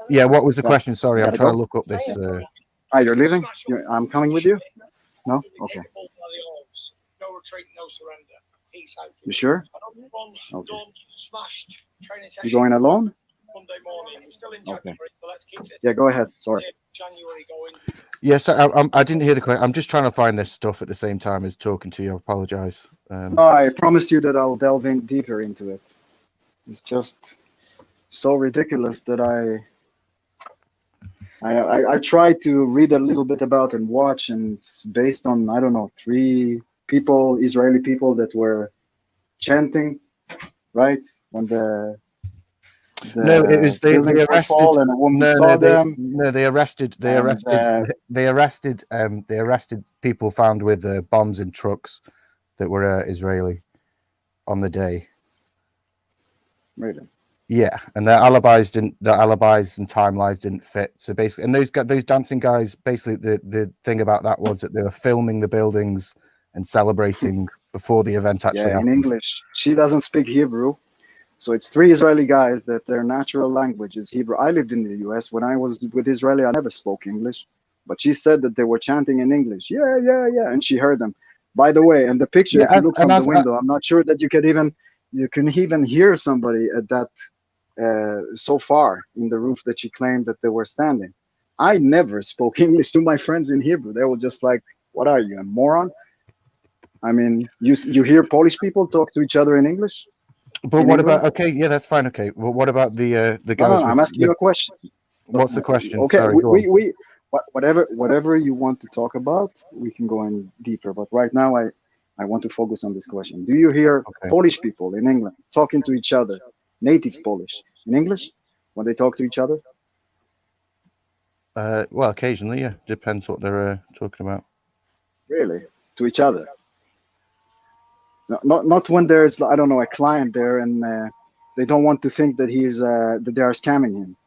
Yeah, what was the question? Sorry, I'm trying to look up this. You're leaving? I'm coming with you? No? Okay. No retreat, no surrender. Peace out. You sure? Okay. You going alone? Monday morning. We're still in January, so let's keep this. Yeah, go ahead. Sorry. January going. Yes, I didn't hear the question. I'm just trying to find this stuff at the same time as talking to you. I apologize. No, I promised you that I'll delve in deeper into it. It's just so ridiculous that I try to read a little bit about and watch, and it's based on, I don't know, 3 people, Israeli people that were chanting, right? When the no, it was they arrested and a woman saw them. No, they arrested people found with bombs in trucks that were Israeli on the day. Really? Yeah, and their alibis and timelines didn't fit. So basically, and those dancing guys, basically the thing about that was that they were filming the buildings and celebrating before the event actually happened. In English. She doesn't speak Hebrew. So it's 3 Israeli guys that their natural language is Hebrew. I lived in the US. When I was with Israeli, I never spoke English. But she said that they were chanting in English. Yeah. And she heard them. By the way, and the picture, if you look from the window, I'm not sure that you can even hear somebody at that so far in the roof that she claimed that they were standing. I never spoke English to my friends in Hebrew. They were just like, what are you, a moron? I mean, you hear Polish people talk to each other in English? But what about, okay, yeah, that's fine. Okay. Well, what about the guys? No, I'm asking you a question. What's the question? Okay, sorry, whatever you want to talk about, we can go in deeper. But right now, I want to focus on this question. Do you hear Polish people in England talking to each other, native Polish, in English when they talk to each other? Well, occasionally, yeah. Depends what they're talking about. Really? To each other? No, not when there's, I don't know, a client there and they don't want to think that that they are scamming him,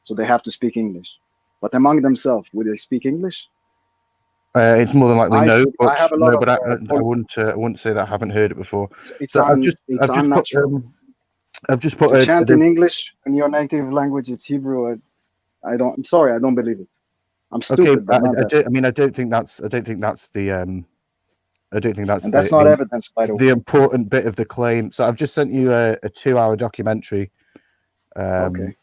so they have to speak English. But among themselves, would they speak English? It's more than likely I wouldn't say that I haven't heard it before. I've just put a chant in English in your native language. It's Hebrew. I'm sorry, I don't believe it. I'm stupid. Okay, I don't think that's the. I don't think that's. And that's not evidence, by the way. The important bit of the claim. So I've just sent you a 2-hour documentary. Okay.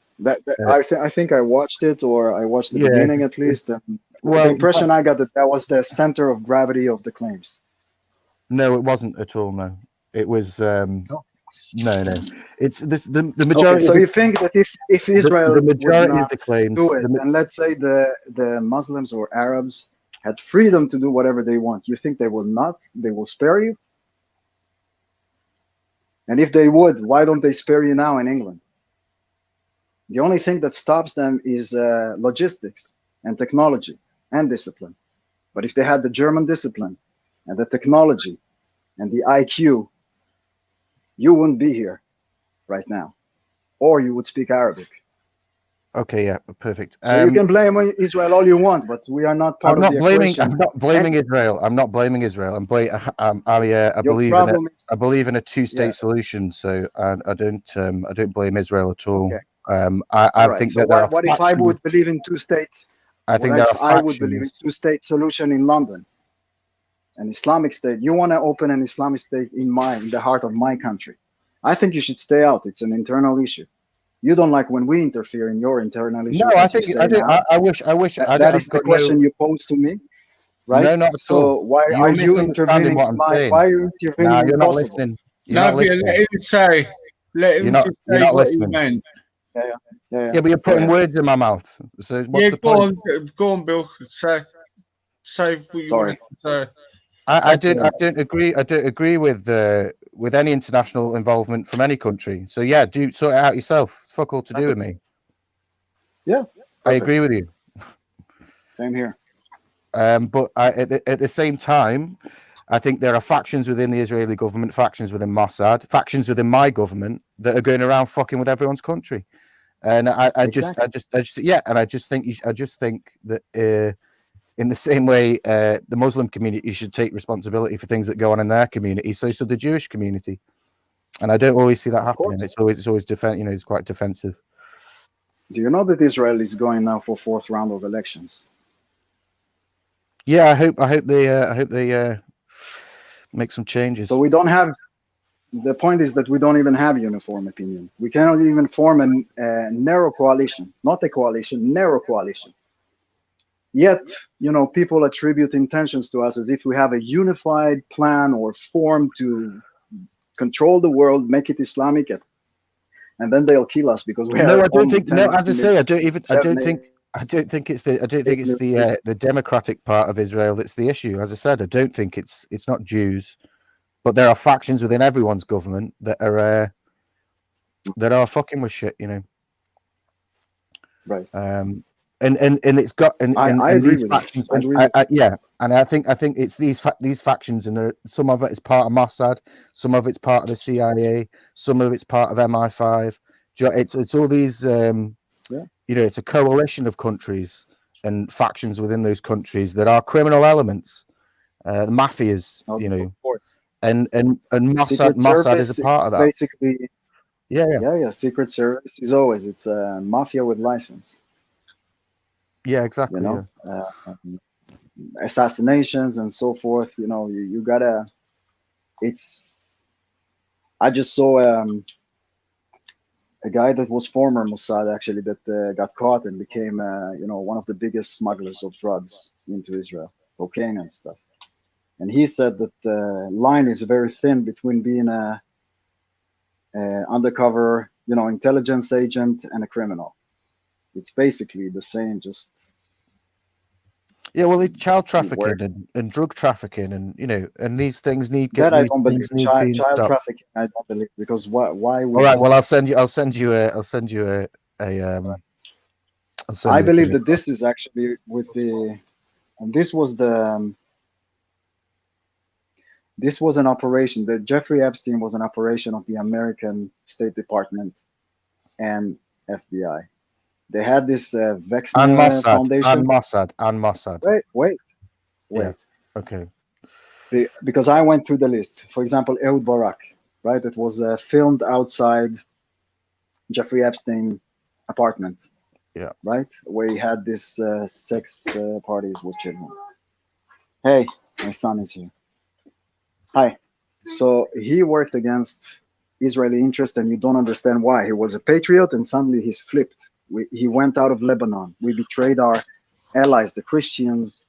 I think I watched it, or I watched the beginning at least. And the impression I got that was the center of gravity of the claims. No, it wasn't at all. No. It was no. It's the Okay, majority. so of the, you think that if Israel the would majority not of the claims, do it, and let's say the Muslims or Arabs had freedom to do whatever they want, you think they will not? They will spare you? And if they would, why don't they spare you now in England? The only thing that stops them is logistics and technology and discipline. But if they had the German discipline and the technology and the IQ, you wouldn't be here right now, or you would speak Arabic. Okay, yeah, perfect. So you can blame Israel all you want, but we are not part of the equation. I'm not blaming Israel. I'm not blaming Israel. I believe in a two-state solution. So I don't blame Israel at all. Okay. I think so that what if I would believe in two states? I think there are I would believe in two-state solution in London, an Islamic state. You want to open an Islamic state in the heart of my country. I think you should stay out. It's an internal issue. You don't like when we interfere in your internal issue. No, I think I do. I wish. That is the question you posed to me, right? No, not at all. So why are you intervening? Why are you intervening? No, you're not listening. You're not listening. Let him say. Let him just say what he meant. Yeah, but you're putting words in my mouth. So what's the point? Go on, Bill. Say what you want to say. I don't agree. I don't agree with any international involvement from any country. So yeah, do sort it out yourself. It's fuck all to do with me. Yeah, I agree with you. Same here. But at the same time, I think there are factions within the Israeli government, factions within Mossad, factions within my government that are going around fucking with everyone's country. And I just think that in the same way, the Muslim community should take responsibility for things that go on in their community. So the Jewish community, and I don't always see that happening. It's always it's quite defensive. Do you know that Israel is going now for fourth round of elections? Yeah, I hope they make some changes. So we don't have. The point is that we don't even have uniform opinion. We cannot even form a narrow coalition, not a coalition, narrow coalition. Yet, people attribute intentions to us as if we have a unified plan or form to control the world, make it Islamic, and then they'll kill us because we have. No, I don't think. No, as I say, I don't think it's the democratic part of Israel that's the issue. As I said, I don't think it's not Jews, but there are factions within everyone's government that are fucking with shit, Right. And it's got I agree these with factions. And I think it's these factions, and some of it is part of Mossad, some of it's part of the CIA, some of it's part of MI5. It's all these. It's a coalition of countries and factions within those countries that are criminal elements, mafias, Of course. and Mossad is a part of that. Basically, yeah. Secret Service is always it's a mafia with license. Yeah, exactly. Assassinations and so forth. You gotta. I just saw a guy that was former Mossad actually that got caught and became one of the biggest smugglers of drugs into Israel, cocaine and stuff. And he said that the line is very thin between being a undercover, intelligence agent and a criminal. It's basically the same, just. Yeah, well, child trafficking and drug trafficking, and these things need. I don't believe child trafficking. I don't believe because why? All right. Well, I'll send you a. I believe that this is actually and this was an operation. That Jeffrey Epstein was an operation of the American State Department and FBI. They had this Wexner Foundation. And Mossad. Wait. Yeah. Okay. Because I went through the list. For example, Ehud Barak, right? It was filmed outside Jeffrey Epstein apartment. Yeah. Right? Where he had this sex parties with children. Hey, my son is here. Hi. So he worked against Israeli interests, and you don't understand why. He was a patriot, and suddenly he's flipped. He went out of Lebanon. We betrayed our allies, the Christians,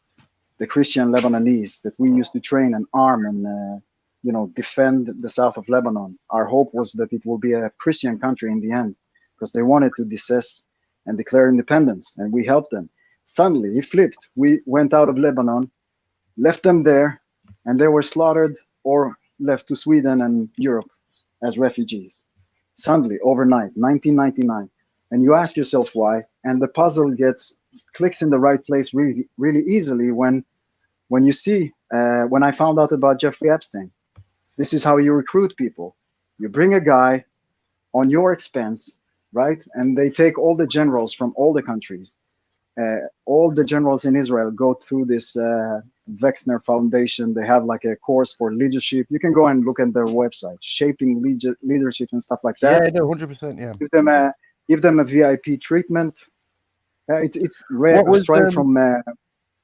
the Christian Lebanese that we used to train and arm defend the south of Lebanon. Our hope was that it will be a Christian country in the end, because they wanted to dissess and declare independence, and we helped them. Suddenly, he flipped. We went out of Lebanon, left them there, and they were slaughtered or left to Sweden and Europe as refugees. Suddenly, overnight, 1999. And you ask yourself why, and the puzzle clicks in the right place really, really easily when you see, when I found out about Jeffrey Epstein. This is how you recruit people. You bring a guy on your expense, right? And they take all the generals from all the countries. All the generals in Israel go through this Wexner Foundation. They have like a course for leadership. You can go and look at their website, shaping leadership and stuff like that. Yeah, no, 100%. Yeah. Give them a VIP treatment. It's rare.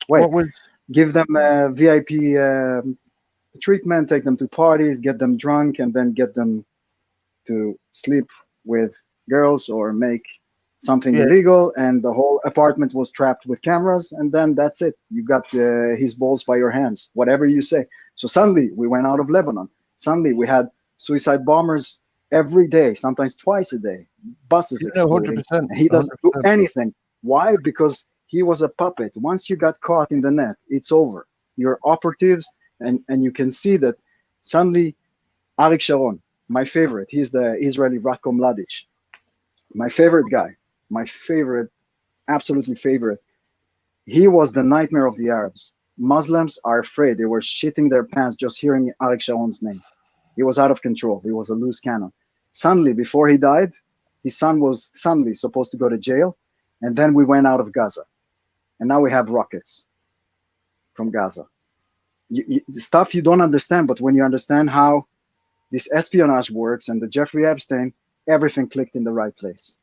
What was, give them a VIP treatment. Take them to parties, get them drunk, and then get them to sleep with girls or make something illegal, and the whole apartment was trapped with cameras, and then that's it. You got his balls by your hands, whatever you say. So suddenly we went out of Lebanon. Suddenly we had suicide bombers every day, sometimes twice a day. Buses exploding. 100%. He doesn't do anything. Why? Because he was a puppet. Once you got caught in the net, it's over. You're operatives, and you can see that suddenly Arik Sharon, my favorite, he's the Israeli Ratko Mladic, my favorite guy, my favorite, absolutely favorite. He was the nightmare of the Arabs. Muslims are afraid. They were shitting their pants just hearing Arik Sharon's name. He was out of control. He was a loose cannon. Suddenly, before he died, his son was suddenly supposed to go to jail. And then we went out of Gaza. And now we have rockets from Gaza. Stuff you don't understand, but when you understand how this espionage works and the Jeffrey Epstein, everything clicked in the right place.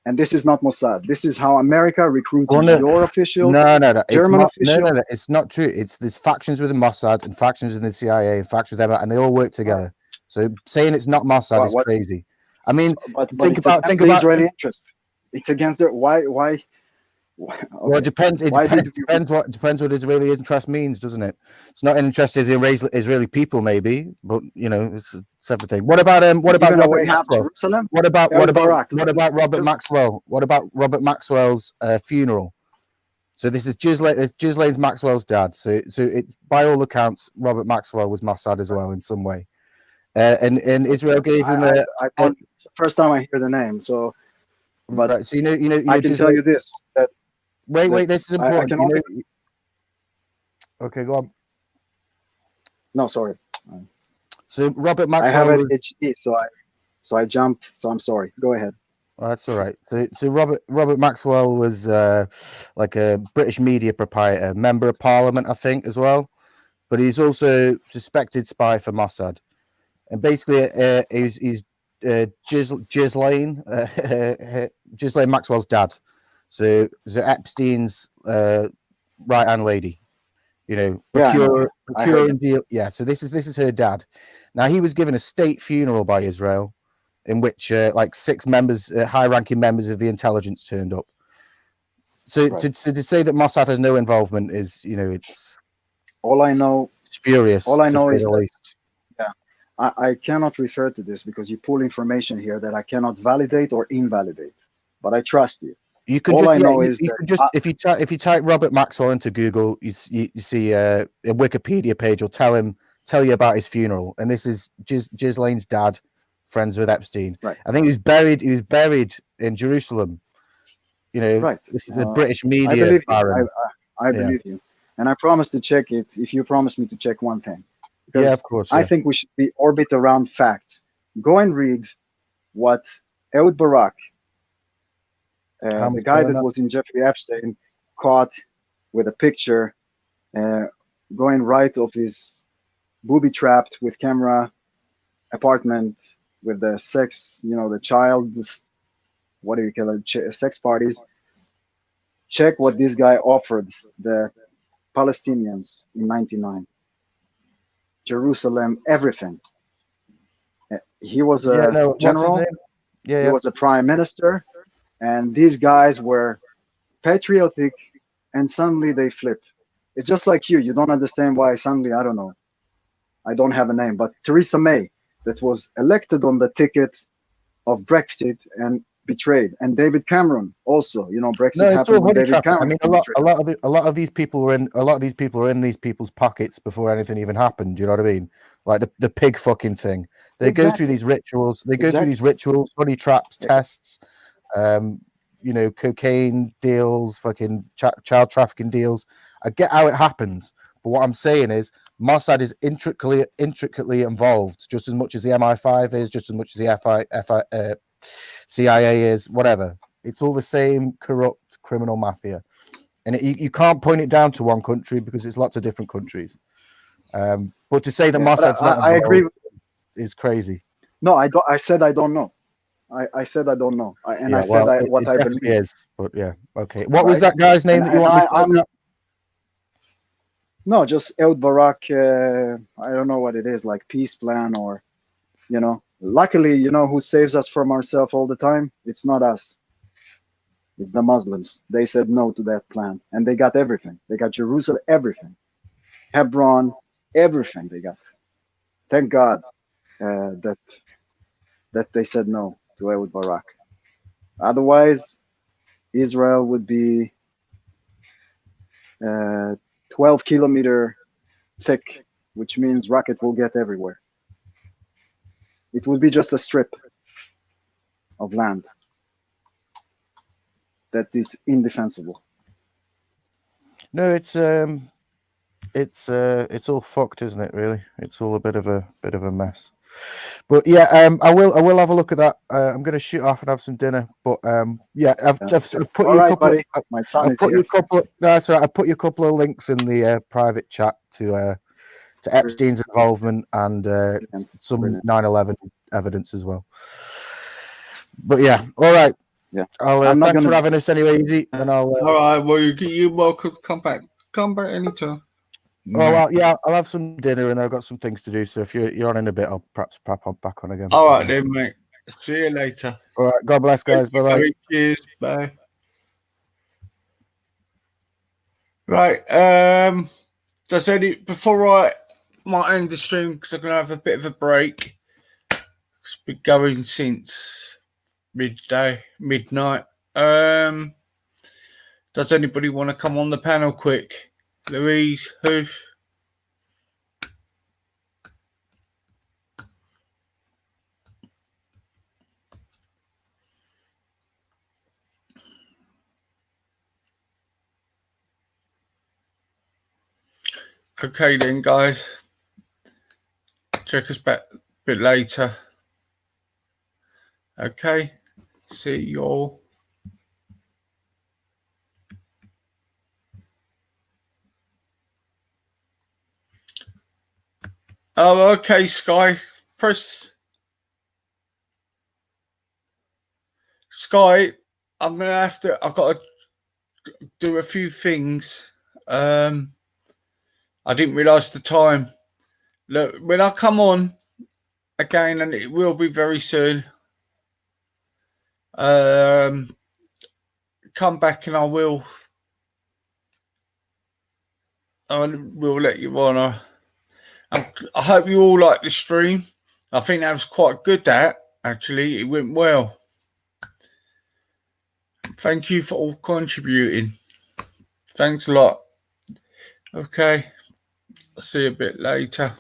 And this is not Mossad. This is how America recruits your officials. No. German officials. No. It's not true. There's factions within Mossad and factions in the CIA and factions with them, and they all work together. So saying it's not Mossad is crazy. I mean, but think about the Israeli interest. It's against their why. Okay. Well, it depends. Depends what Israeli interest means, doesn't it? It's not an interest in Israeli people, maybe, but it's a separate thing. What about Robert Maxwell? Jerusalem? What about Robert Maxwell? What about Robert Maxwell's funeral? So this is Ghislaine Maxwell's dad. So by all accounts, Robert Maxwell was Mossad as well in some way. And Israel gave him I it's the first time I hear the name. So, but right, so I can tell you this. That wait, this is important. Okay, go on. No, sorry. So Robert Maxwell. I have an HD, so I jumped. So I'm sorry. Go ahead. Oh, that's all right. So Robert Maxwell was like a British media proprietor, member of Parliament, I think, as well. But he's also suspected spy for Mossad, and basically he's Ghislaine Maxwell's dad. So Epstein's right hand lady. Procure and deal. Yeah, so this is her dad. Now he was given a state funeral by Israel, in which like 6 members, high-ranking members of the intelligence turned up. So right. to say that Mossad has no involvement is, it's all I know. Spurious. All I know is that, I cannot refer to this because you pull information here that I cannot validate or invalidate. But I trust you. You can if you type Robert Maxwell into Google, you see a Wikipedia page will tell you about his funeral, and this is Ghislaine's dad, friends with Epstein. Right. I think he was buried in Jerusalem. Right. This is a British media. I believe you, and I promise to check it if you promise me to check one thing. Because of course. I think we should orbit around facts. Go and read what Ehud Barak, the guy that was in Jeffrey Epstein, caught with a picture going right of his booby-trapped with camera apartment with the sex, the child, what do you call it, sex parties. Check what this guy offered the Palestinians in 1999. Jerusalem, everything. He was a general. He was a prime minister. And these guys were patriotic, and suddenly they flip. It's just like you. You don't understand why suddenly, I don't know. I don't have a name, but Theresa May, that was elected on the ticket of Brexit and betrayed, and David Cameron also. You know, Brexit No, it's all happened when money David trapping. I Cameron. mean, a lot of these people were in these people's pockets before anything even happened. Do you know what I mean? Like the pig fucking thing. They go through these rituals. They go through these rituals, honey traps, tests, you know, cocaine deals, fucking child trafficking deals. I get how it happens, but what I'm saying is Mossad is intricately involved, just as much as the MI5 is, just as much as the CIA is, whatever. It's all the same corrupt criminal mafia, and you can't point it down to one country because it's lots of different countries. But to say that Mossad's not I agree. Is crazy. No, I don't. I said I don't know. I said I don't know, I said what I believe is. But yeah, okay. What was that guy's name that you want me to look up? No, just Ehud Barak. I don't know what it is, like peace plan, or, you know. Luckily, you know who saves us from ourselves all the time? It's not us. It's the Muslims. They said no to that plan, and they got everything. They got Jerusalem, everything, Hebron, everything they got. Thank God that they said no to Ehud Barak. Otherwise, Israel would be 12-kilometer thick, which means rocket will get everywhere. It would be just a strip of land that is indefensible. No, it's all fucked, isn't it? Really, it's all a bit of a mess. But yeah, I will have a look at that. I'm going to shoot off and have some dinner. But yeah, I've put you a couple. Buddy. My son is here. That's right. I put you a couple of links in the private chat to Epstein's involvement and some 9/11 evidence as well. But yeah, all right. Yeah, thanks for having us anyway, Easy. And I'll. All right. Well, you're welcome to come back. Come back anytime. Oh well, yeah, I'll have some dinner and I've got some things to do. So if you're on in a bit, I'll perhaps pop on back on again. All right then, mate. See you later. All right. God bless, guys. Bye bye. Cheers. Bye. Right. Before I might end the stream because I'm gonna have a bit of a break. It's been going since midnight. Does anybody want to come on the panel quick? Louise, Hoof. Okay then, guys. Check us back a bit later. Okay. See you all. Oh, okay, Sky. Press Sky. I've got to do a few things. I didn't realise the time. Look, when I come on again, and it will be very soon, come back and I will let you on. I hope you all like the stream. I think that was quite good, that actually. It went well. Thank you for all contributing. Thanks a lot. Okay. I'll see you a bit later.